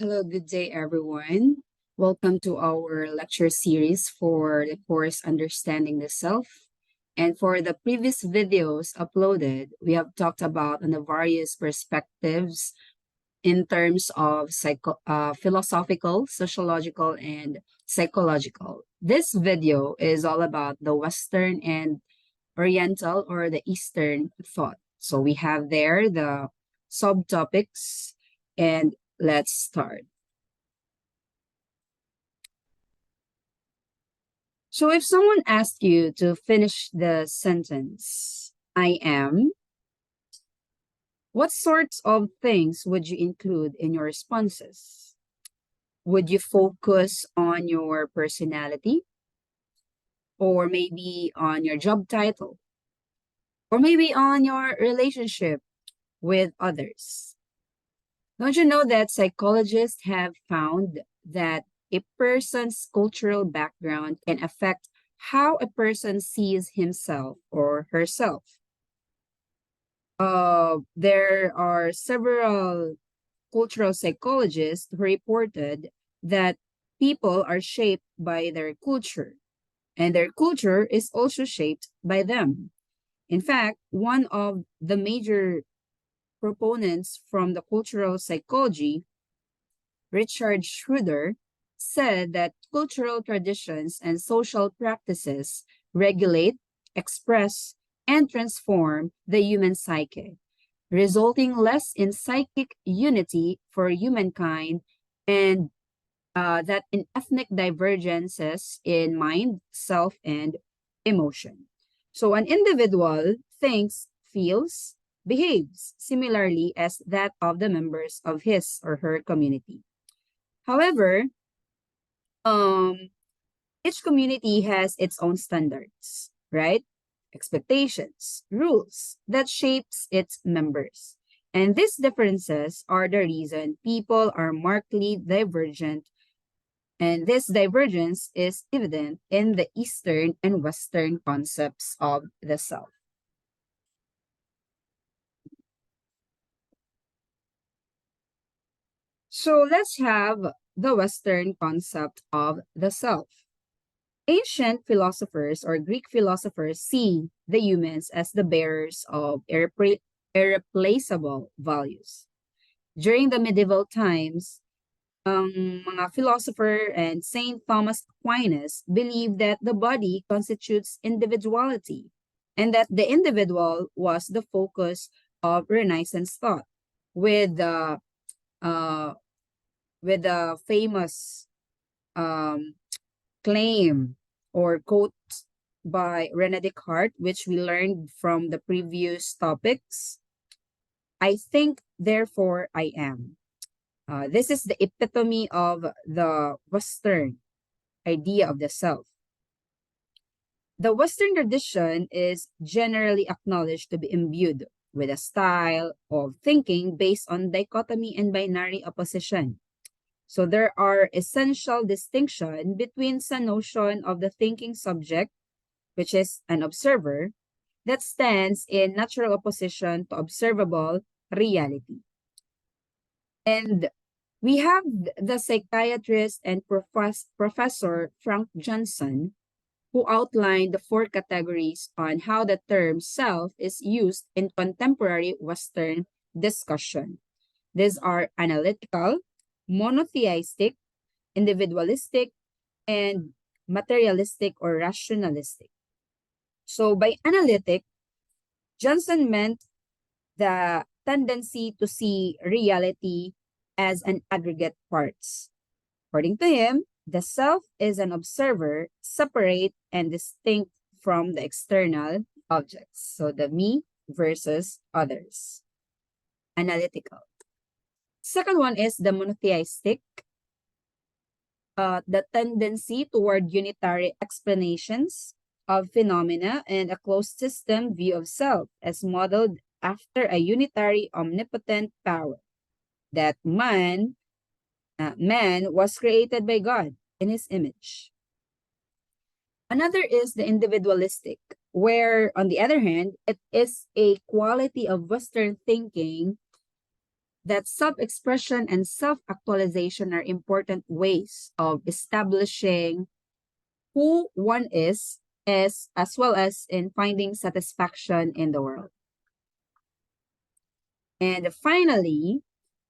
Hello, good day, everyone. Welcome to our lecture series for the course Understanding the Self. And for the previous videos uploaded, we have talked about on the various perspectives in terms of philosophical, sociological, and psychological. This video is all about the Western and Oriental or the Eastern thought. So we have there the subtopics, and let's start. So if someone asked you to finish the sentence, I am, what sorts of things would you include in your responses? Would you focus on your personality, or maybe on your job title, or maybe on your relationship with others? Don't you know that psychologists have found that a person's cultural background can affect how a person sees himself or herself? There are several cultural psychologists who reported that people are shaped by their culture, and their culture is also shaped by them. In fact, one of the major proponents from the cultural psychology, Richard Schroeder, said that cultural traditions and social practices regulate, express, and transform the human psyche, resulting less in psychic unity for humankind and that in ethnic divergences in mind, self, and emotion. So an individual thinks, feels, behaves similarly as that of the members of his or her community. However, um, each community has its own standards, right? Expectations, rules that shapes its members. And these differences are the reason people are markedly divergent, and this divergence is evident in the Eastern and Western concepts of the self. So let's have the Western concept of the self. Ancient philosophers or Greek philosophers see the humans as the bearers of irreplaceable values. During the medieval times, mga philosopher and Saint Thomas Aquinas believed that the body constitutes individuality and that the individual was the focus of Renaissance thought, with the uh, with the famous um, claim or quote by Rene Descartes, which we learned from the previous topics. I think, therefore I am. This is the epitome of the Western idea of the self. The Western tradition is generally acknowledged to be imbued with a style of thinking based on dichotomy and binary opposition. So there are essential distinction between the notion of the thinking subject, which is an observer, that stands in natural opposition to observable reality. And we have the psychiatrist and Professor Frank Johnson, who outlined the four categories on how the term self is used in contemporary Western discussion. These are analytical, monotheistic, individualistic, and materialistic or rationalistic. So by analytic, Johnson meant the tendency to see reality as an aggregate parts. According to him, the self is an observer, separate and distinct from the external objects. So the me versus others. Analytical. Second one is the monotheistic, the tendency toward unitary explanations of phenomena and a closed system view of self as modeled after a unitary omnipotent power. That man was created by God in his image. Another is the individualistic, where, on the other hand, it is a quality of Western thinking that self-expression and self-actualization are important ways of establishing who one is as well as in finding satisfaction in the world. And finally,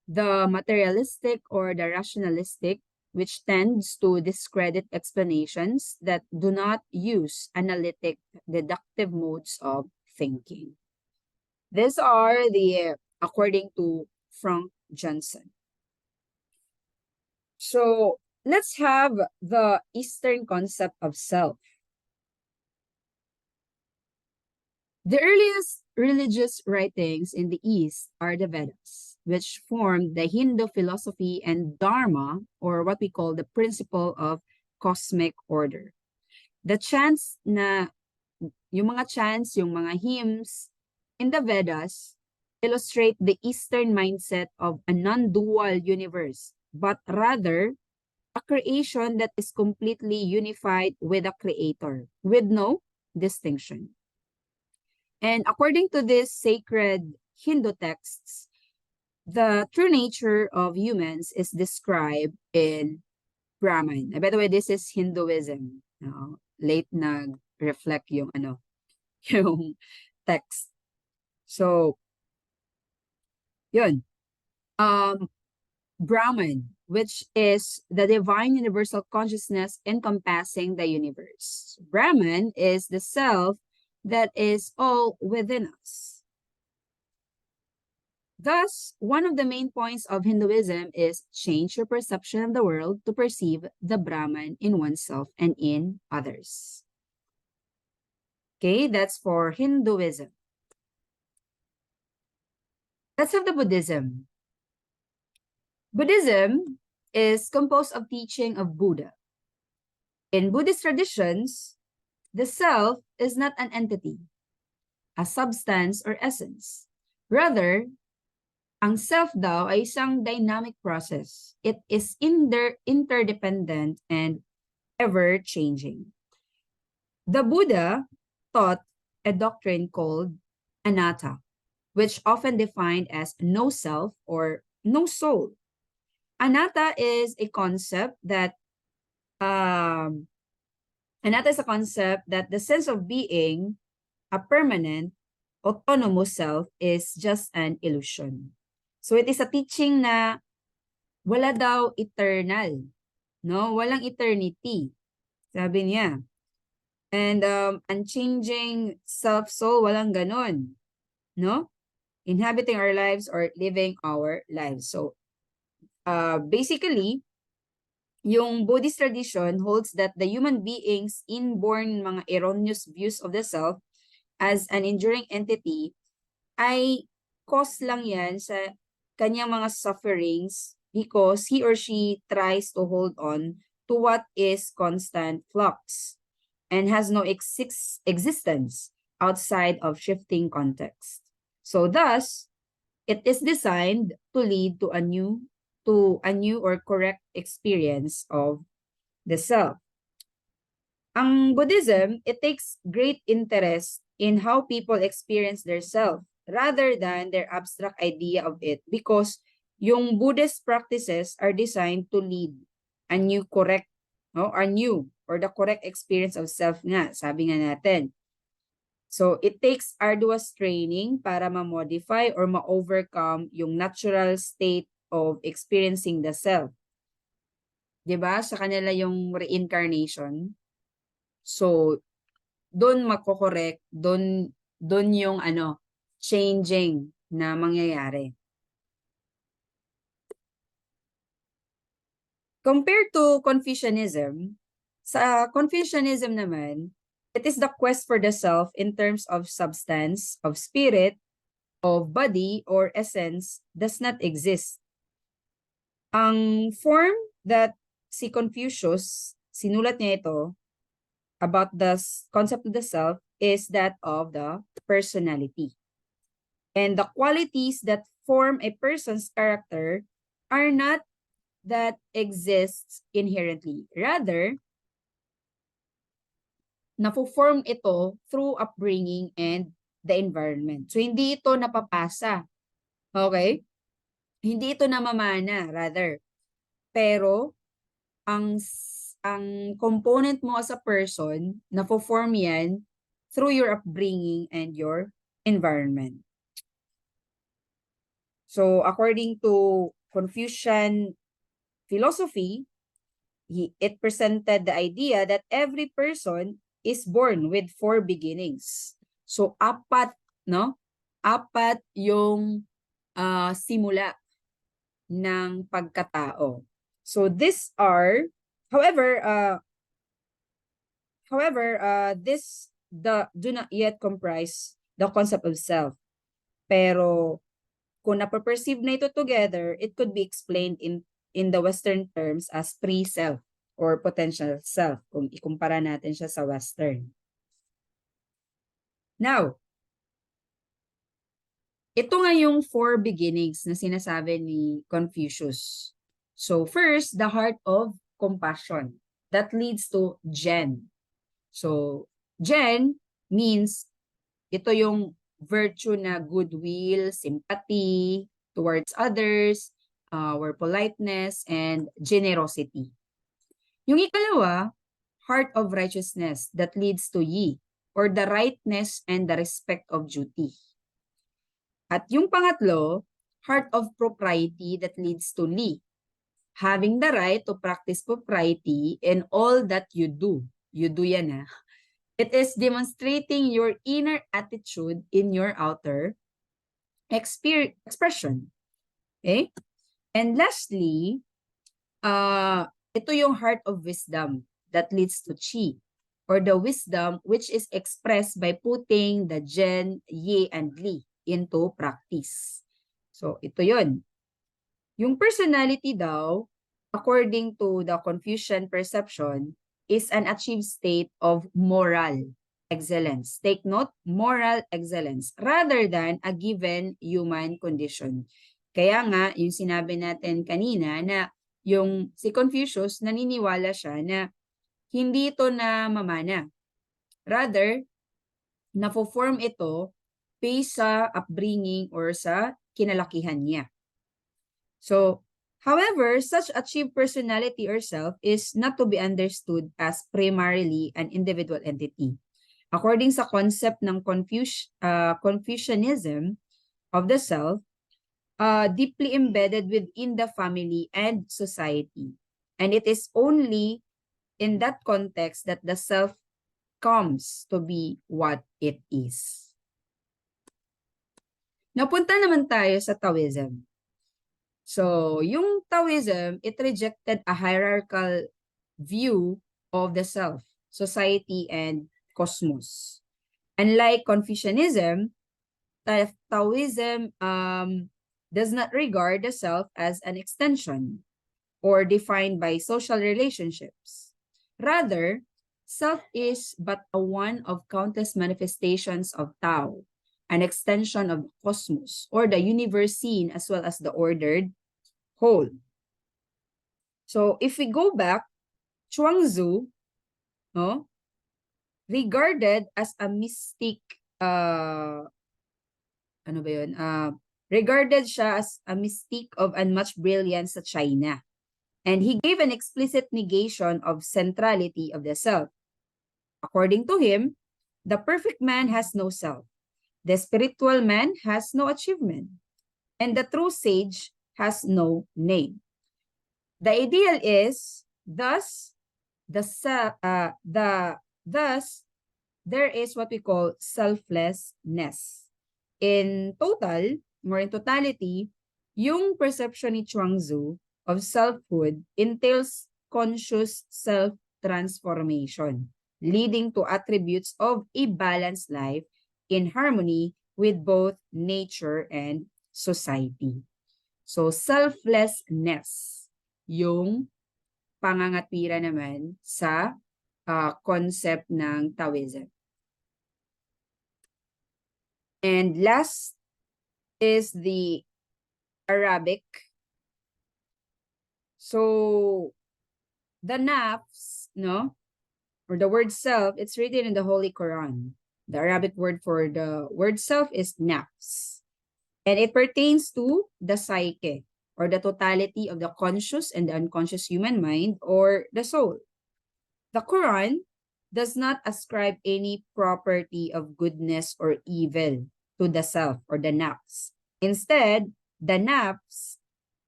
the materialistic or the rationalistic, which tends to discredit explanations that do not use analytic deductive modes of thinking. These are the, according to Frank Johnson. So let's have the Eastern concept of self. The earliest religious writings in the East are the Vedas, which formed the Hindu philosophy and Dharma, or what we call the principle of cosmic order. The chants na, yung mga chants, yung mga hymns in the Vedas illustrate the Eastern mindset of a non-dual universe, but rather a creation that is completely unified with a creator, with no distinction. And according to these sacred Hindu texts, the true nature of humans is described in Brahman. And by the way, this is Hinduism. Late nag-reflect yung yung text. So, yun. Brahman, which is the divine universal consciousness encompassing the universe. Brahman is the self that is all within us. Thus, one of the main points of Hinduism is change your perception of the world to perceive the Brahman in oneself and in others. Okay, that's for Hinduism. Let's have the Buddhism. Buddhism is composed of teaching of Buddha. In Buddhist traditions, the self is not an entity, a substance or essence. Rather, ang self daw ay isang dynamic process. It is interdependent and ever-changing. The Buddha taught a doctrine called anatta, which often defined as no self or no soul. Anatta is a concept that the sense of being a permanent, autonomous self is just an illusion. So it is a teaching na wala daw eternal, no? Walang eternity, sabi niya. And unchanging self-soul, walang ganon, no? Inhabiting our lives or living our lives. So basically, yung Buddhist tradition holds that the human being's inborn mga erroneous views of the self as an enduring entity ay cause lang yan sa kanyang mga sufferings because he or she tries to hold on to what is constant flux and has no existence outside of shifting context. So thus, it is designed to lead to a new or correct experience of the self. Ang Buddhism, it takes great interest in how people experience their self rather than their abstract idea of it because yung Buddhist practices are designed to lead a new or the correct experience of self nga, sabi nga natin. So, it takes arduous training para ma-modify or ma-overcome yung natural state of experiencing the self. 'Di ba? Sa kanila yung reincarnation. So, doon mako-correct, doon yung changing na mangyayari. Compared to Confucianism, sa Confucianism naman, it is the quest for the self in terms of substance, of spirit, of body, or essence does not exist. Ang form that si Confucius, sinulat niya ito about the concept of the self is that of the personality. And the qualities that form a person's character are not that exists inherently. Rather, napo-form ito through upbringing and the environment. So, hindi ito napapasa. Okay? Hindi ito namamana, rather. Pero, ang component mo as a person, na-form yan through your upbringing and your environment. So, according to Confucian philosophy, it presented the idea that every person is born with four beginnings. So, apat, no? Apat yung simula ng pagkatao. So, these are, however, this do not yet comprise the concept of self. Pero kung napaperceive na ito together, it could be explained in the Western terms as pre-self or potential self kung ikumpara natin siya sa Western. Now, ito nga yung four beginnings na sinasabi ni Confucius. So first, the heart of compassion. That leads to Jen. So, Jen means ito yung virtue na goodwill, sympathy towards others, or politeness, and generosity. Yung ikalawa, heart of righteousness that leads to Yi, or the rightness and the respect of duty. At yung pangatlo, heart of propriety that leads to Li, having the right to practice propriety in all that you do. You do yan ha. It is demonstrating your inner attitude in your outer expression. Okay? And lastly, ito yung heart of wisdom that leads to Qi, or the wisdom which is expressed by putting the Zhen, Yi, and Li into practice. So, ito yun. Yung personality daw, according to the Confucian perception, is an achieved state of moral excellence. Take note, moral excellence, rather than a given human condition. Kaya nga, yung sinabi natin kanina na yung si Confucius, naniniwala siya na hindi ito na mamana. Rather, na-form ito based sa upbringing or sa kinalakihan niya. So, however, such achieved personality or self is not to be understood as primarily an individual entity. According sa concept ng Confucianism of the self, deeply embedded within the family and society. And it is only in that context that the self comes to be what it is. Napunta naman tayo sa Taoism. So, yung Taoism, it rejected a hierarchical view of the self, society, and cosmos. Unlike Confucianism, Taoism does not regard the self as an extension or defined by social relationships. Rather, self is but a one of countless manifestations of Tao, an extension of the cosmos or the universe seen as well as the ordered whole. So if we go back, Chuangzu, no, regarded as a mystic, ano ba yun? Regarded siya as a mystique of unmatched brilliance sa China. And he gave an explicit negation of centrality of the self. According to him, the perfect man has no self. The spiritual man has no achievement. And the true sage has no name. The ideal is, thus, there is what we call selflessness. In total, or in totality, yung perception ni Chuangzu of selfhood entails conscious self-transformation, leading to attributes of a balanced life in harmony with both nature and society. So, selflessness, yung pangangatwira naman sa concept ng Taoism. And last is the Arabic. So, the nafs, no, or the word self, it's written in the Holy Quran. The Arabic word for the word self is nafs. And it pertains to the psyche, or the totality of the conscious and the unconscious human mind, or the soul. The Quran does not ascribe any property of goodness or evil to the self or the nafs. Instead, the nafs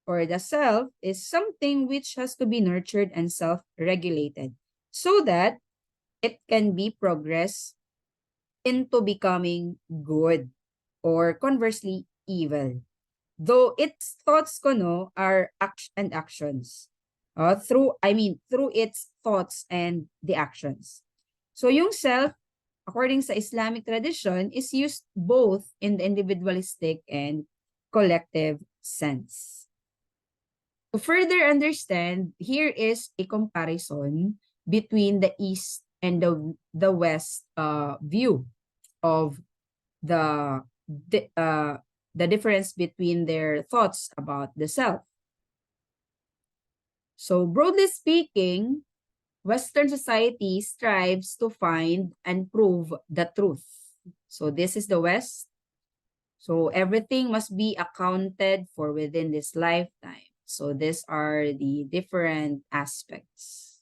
or the self is something which has to be nurtured and self-regulated so that it can be progressed into becoming good or conversely evil. Though its thoughts are and actions. Through its thoughts and the actions. So yung self, according sa Islamic tradition, is used both in the individualistic and collective sense. To further understand, here is a comparison between the East and the West view of the, the difference between their thoughts about the self. So broadly speaking, Western society strives to find and prove the truth. So this is the West. So everything must be accounted for within this lifetime. So these are the different aspects.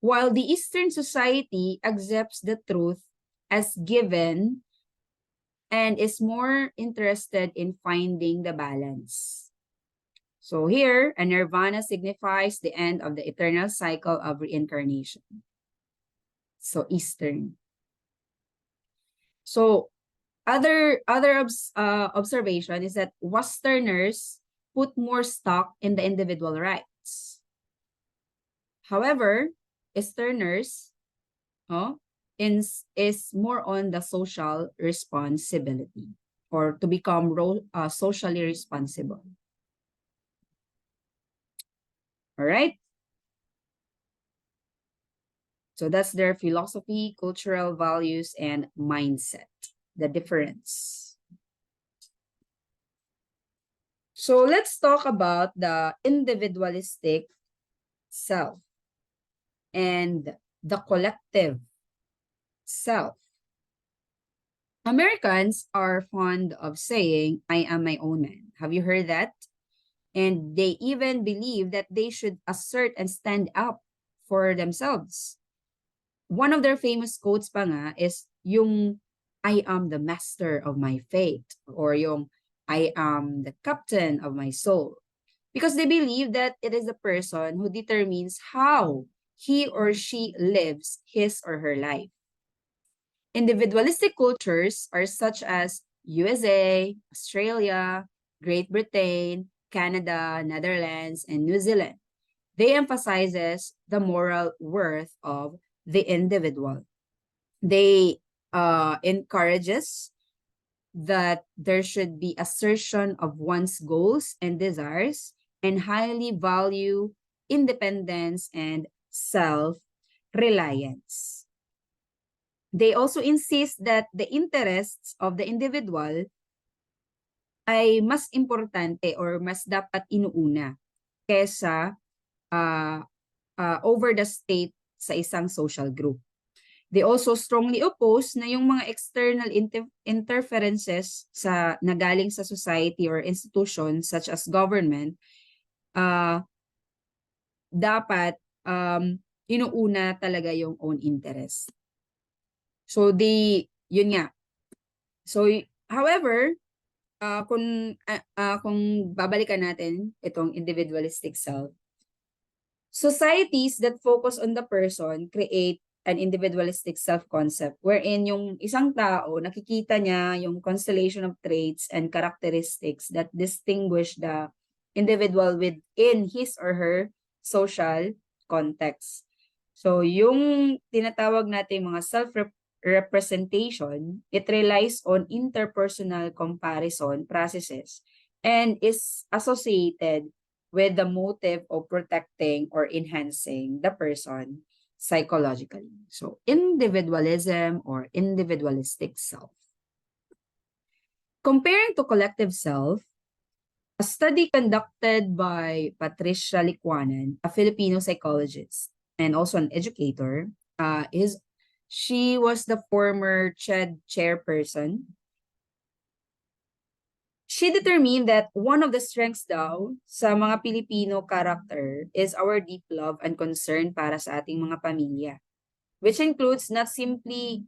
While the Eastern society accepts the truth as given and is more interested in finding the balance. So here, a nirvana signifies the end of the eternal cycle of reincarnation. So Eastern. So other observation is that Westerners put more stock in the individual rights. However, Easterners is more on the social responsibility or to become socially responsible. All right. So that's their philosophy, cultural values, and mindset, the difference. So let's talk about the individualistic self and the collective self. Americans are fond of saying, I am my own man. Have you heard that? And they even believe that they should assert and stand up for themselves. One of their famous quotes pa nga is yung I am the master of my fate or yung I am the captain of my soul. Because they believe that it is the person who determines how he or she lives his or her life. Individualistic cultures are such as USA, Australia, Great Britain, Canada, Netherlands, and New Zealand. They emphasizes the moral worth of the individual. They encourages that there should be assertion of one's goals and desires and highly value independence and self-reliance. They also insist that the interests of the individual ay mas importante or mas dapat inuuna kesa over the state sa isang social group. They also strongly oppose na yung mga external interferences sa nagaling sa society or institutions such as government dapat inuuna talaga yung own interest. So yun nga. So however, kung babalikan natin itong individualistic self, societies that focus on the person create an individualistic self-concept wherein yung isang tao, nakikita niya yung constellation of traits and characteristics that distinguish the individual within his or her social context. So yung tinatawag natin mga self-representation, it relies on interpersonal comparison processes and is associated with the motive of protecting or enhancing the person psychologically. So individualism or individualistic self. Comparing to collective self, a study conducted by Patricia Licuanan, a Filipino psychologist and also an educator, she was the former CHED chairperson. She determined that one of the strengths daw sa mga Pilipino character is our deep love and concern para sa ating mga pamilya, which includes not simply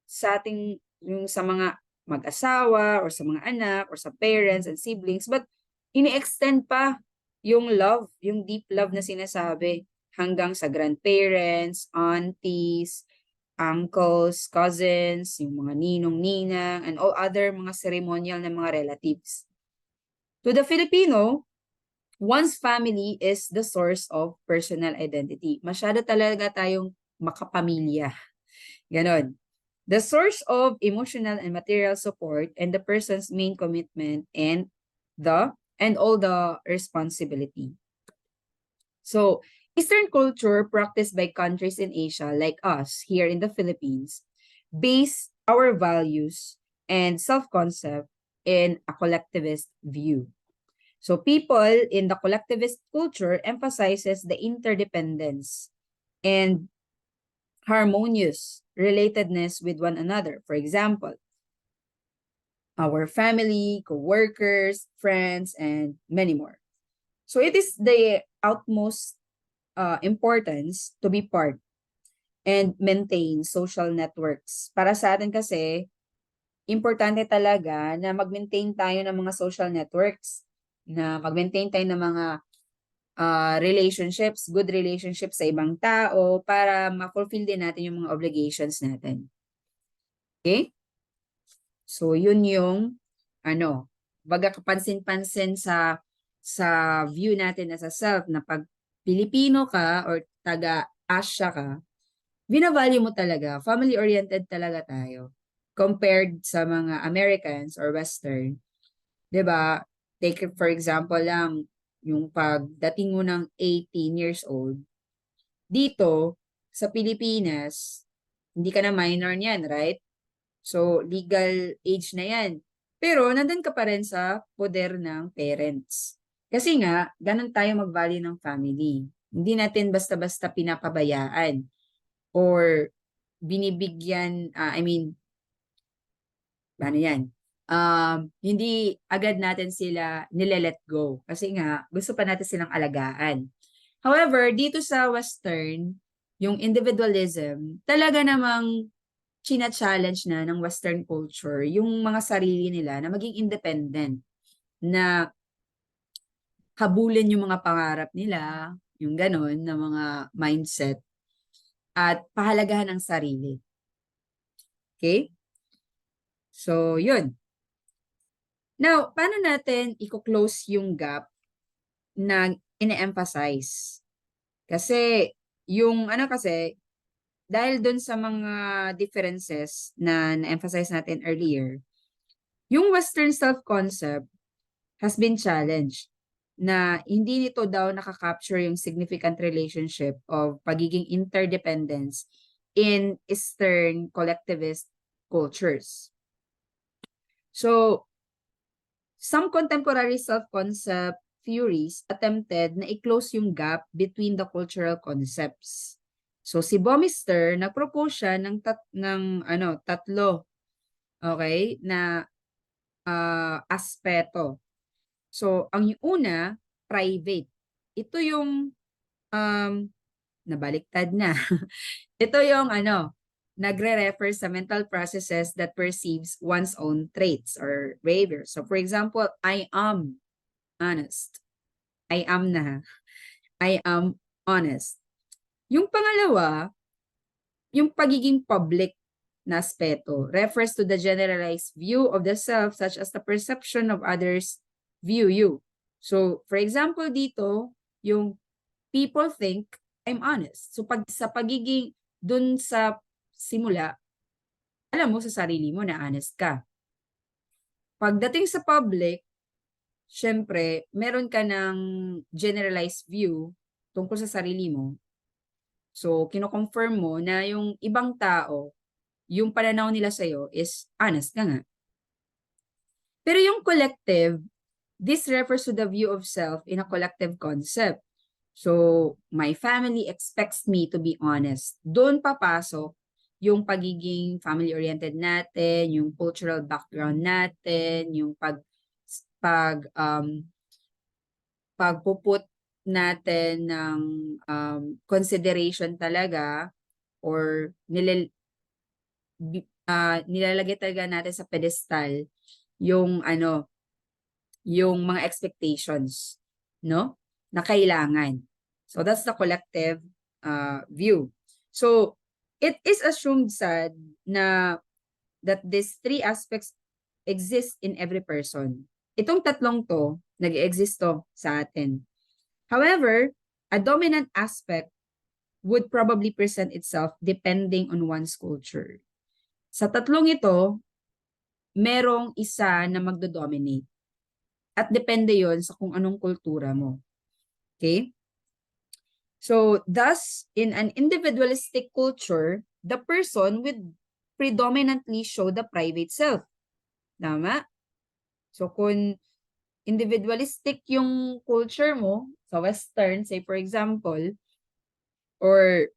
sa ating yung sa mga mag-asawa or sa mga anak or sa parents and siblings, but ini-extend pa yung love, yung deep love na sinasabi hanggang sa grandparents, aunties, uncles, cousins, yung mga ninong-ninang, and all other mga ceremonial na mga relatives. To the Filipino, one's family is the source of personal identity. Masyado talaga tayong makapamilya. Ganon. The source of emotional and material support and the person's main commitment and all the responsibility. So, Eastern culture practiced by countries in Asia like us here in the Philippines base our values and self-concept in a collectivist view. So people in the collectivist culture emphasizes the interdependence and harmonious relatedness with one another. For example, our family, co-workers, friends, and many more. So it is the utmost importance to be part and maintain social networks. Para sa atin kasi, importante talaga na mag-maintain tayo ng mga social networks, na mag-maintain tayo ng mga relationships, good relationships sa ibang tao para ma-fulfill din natin yung mga obligations natin. Okay? So, yun yung, baga kapansin-pansin sa view natin as a self na pag Pilipino ka or taga-Asia ka, binavalue mo talaga, family-oriented talaga tayo compared sa mga Americans or Western. 'Di ba? Take for example lang, yung pagdating mo ng 18 years old, dito sa Pilipinas, hindi ka na minor niyan, right? So, legal age na yan. Pero, nandun ka pa rin sa poder ng parents. Kasi nga, ganun tayo mag-value ng family. Hindi natin basta-basta pinapabayaan or binibigyan, paano yan? Hindi agad natin sila nile-let go. Kasi nga, gusto pa natin silang alagaan. However, dito sa Western, yung individualism, talaga namang china-challenge na ng Western culture yung mga sarili nila na maging independent, na habulin yung mga pangarap nila, yung ganon na mga mindset, at pahalagahan ang sarili. Okay? So, yun. Now, paano natin i-close yung gap na ine-emphasize? Kasi, yung dahil dun sa mga differences na na-emphasize natin earlier, yung Western self-concept has been challenged na hindi nito daw nakakapture yung significant relationship of pagiging interdependence in Eastern collectivist cultures. So, some contemporary self-concept theories attempted na i-close yung gap between the cultural concepts. So, si Baumeister, nag-propose siya ng tatlo, okay, na aspeto. So, ang una, private. Ito yung nabaliktad na. Ito yung nagre-refer sa mental processes that perceives one's own traits or behavior. So, for example, I am honest. I am na. I am honest. Yung pangalawa, yung pagiging public na aspeto refers to the generalized view of the self such as the perception of others view you. So, for example dito, yung people think I'm honest. So, sa pagiging dun sa simula, alam mo sa sarili mo na honest ka. Pagdating sa public, syempre, meron ka ng generalized view tungkol sa sarili mo. So, kino-confirm mo na yung ibang tao, yung pananaw nila sa'yo is honest ka nga. Pero yung collective, this refers to the view of self in a collective concept. So, my family expects me to be honest. Doon papasok yung pagiging family-oriented natin, yung cultural background natin, yung pagpuput natin ng consideration talaga or nilalagay talaga natin sa pedestal yung yung mga expectations, no? Na kailangan. So that's the collective view. So it is assumed sad na that these three aspects exist in every person. Itong tatlong to, nag-exist to sa atin. However, a dominant aspect would probably present itself depending on one's culture. Sa tatlong ito, merong isa na magdo-dominate. At depende yon sa kung anong kultura mo. Okay? So, thus, in an individualistic culture, the person would predominantly show the private self. Tama? So, kung individualistic yung culture mo, sa Western, say for example, or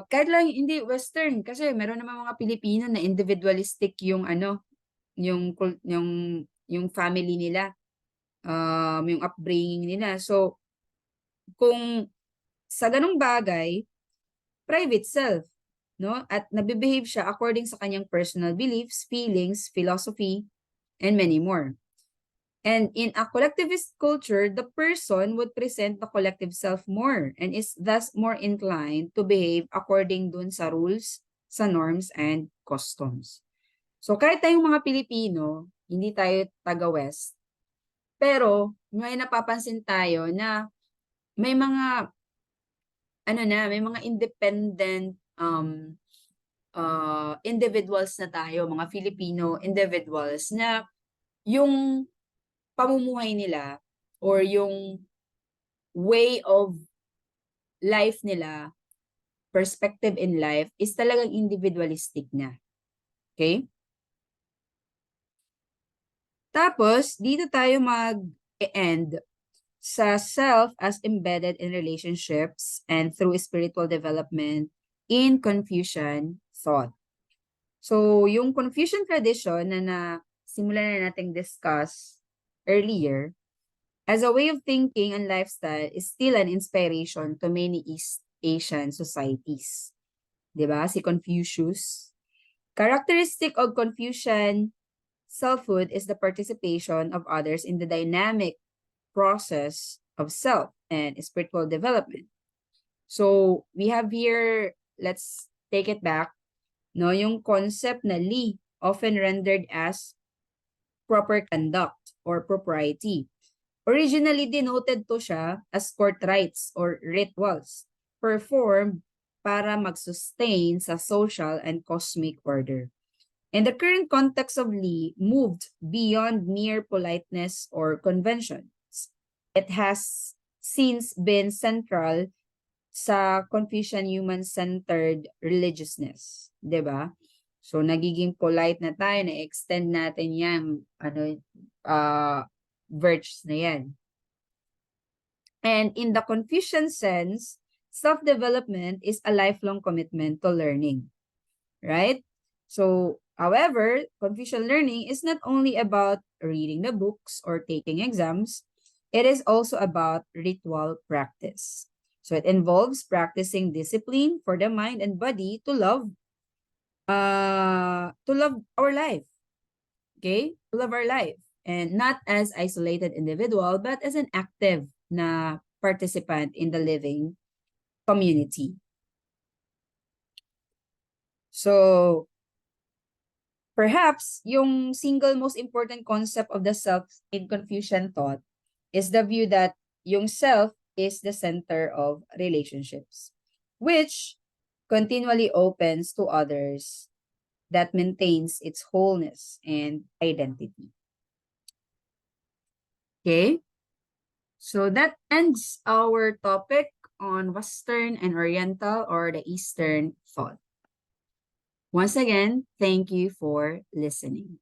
kahit lang hindi Western, kasi meron naman mga Pilipino na individualistic yung yung family nila, yung upbringing nila. So, kung sa ganung bagay, private self, no? At nabibehave siya according sa kanyang personal beliefs, feelings, philosophy, and many more. And in a collectivist culture, the person would present the collective self more and is thus more inclined to behave according dun sa rules, sa norms, and customs. So kahit tayong mga Pilipino, hindi tayo taga-West, pero may napapansin tayo na may mga may mga independent individuals na tayo, mga Filipino individuals na yung pamumuhay nila or yung way of life nila, perspective in life is talagang individualistic na. Okay? Tapos, dito tayo mag-end sa self as embedded in relationships and through spiritual development in Confucian thought. So, yung Confucian tradition na simulan na nating discuss earlier, as a way of thinking and lifestyle is still an inspiration to many East Asian societies. Diba? Si Confucius. Characteristic of Confucian selfhood is the participation of others in the dynamic process of self and spiritual development. So, we have here, let's take it back, no, yung concept na li, often rendered as proper conduct or propriety. Originally denoted to siya as court rites or rituals performed para mag-sustain sa social and cosmic order. And the current context of Li moved beyond mere politeness or conventions. It has since been central sa Confucian human-centered religiousness. 'Di ba? So, nagiging polite na tayo, na-extend natin yan, virtues na yan. And in the Confucian sense, self-development is a lifelong commitment to learning, right? So, however, Confucian learning is not only about reading the books or taking exams, it is also about ritual practice. So, it involves practicing discipline for the mind and body to love our life. Okay? To love our life. And not as isolated individual, but as an active na participant in the living community. So, perhaps yung single most important concept of the self in Confucian thought is the view that yung self is the center of relationships, which continually opens to others, that maintains its wholeness and identity. Okay? So that ends our topic on Western and Oriental or the Eastern thought. Once again, thank you for listening.